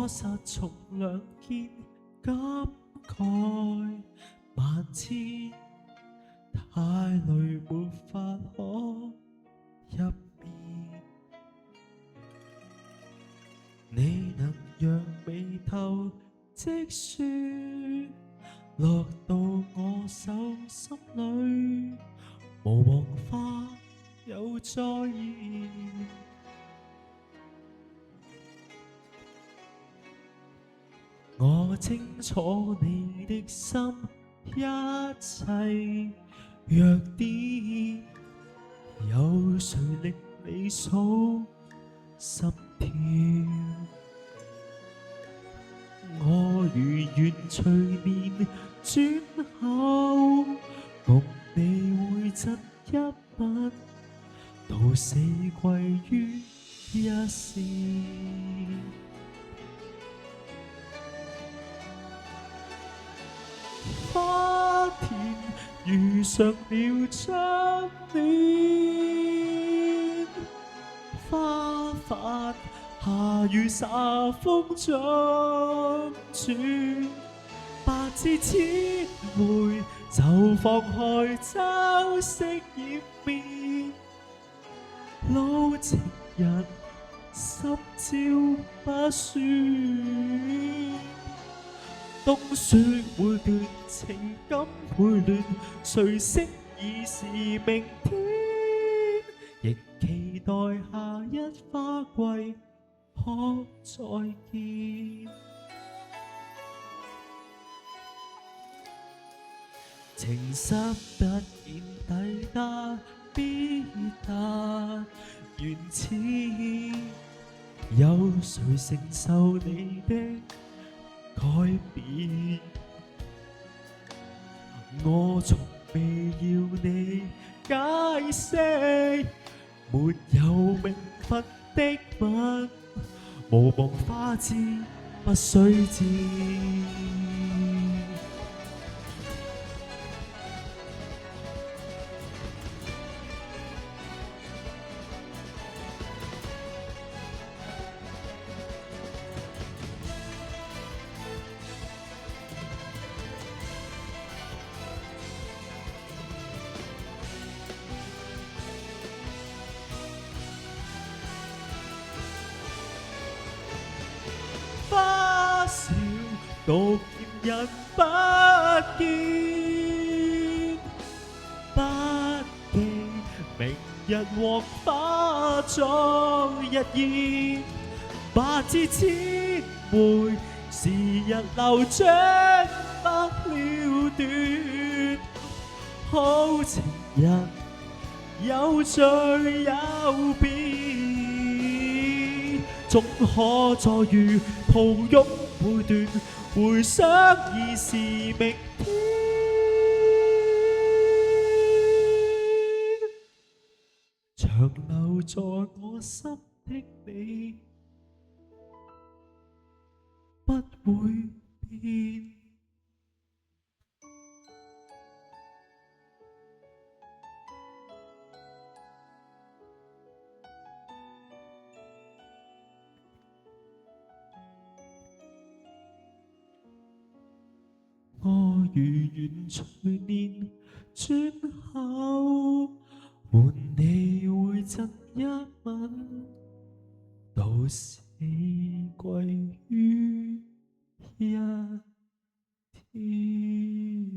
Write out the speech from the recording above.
實從良見，感慨萬千，太累沒法可入眠。你能讓眉頭積雪落到我手心裏，無望花又再現。我清楚你的心一切弱點，有誰令你數心跳？我如願隨年轉後，共你會贈一吻，到死歸於一線。花田遇上了春暖，花瓣下雨灑風中轉，白枝千枚就放開秋色掩面，老情人心照不宣。冬雪會斷，情感會亂，誰識已是明天？亦期待下一花季可再見。情深突然抵達，必達原始，有誰承受你的改變？我從未要你解釋，沒有名分的吻，無望花枝不須知。花笑獨嫌人不見，不記明日黃花妝一現，白枝千枚時日流轉不了斷，好情人有聚有別，總可再遇抱擁會斷，回想已是明天。長留在我心的你，不會變。我如願隨年轉後，換你會贈一吻，到死歸於一天。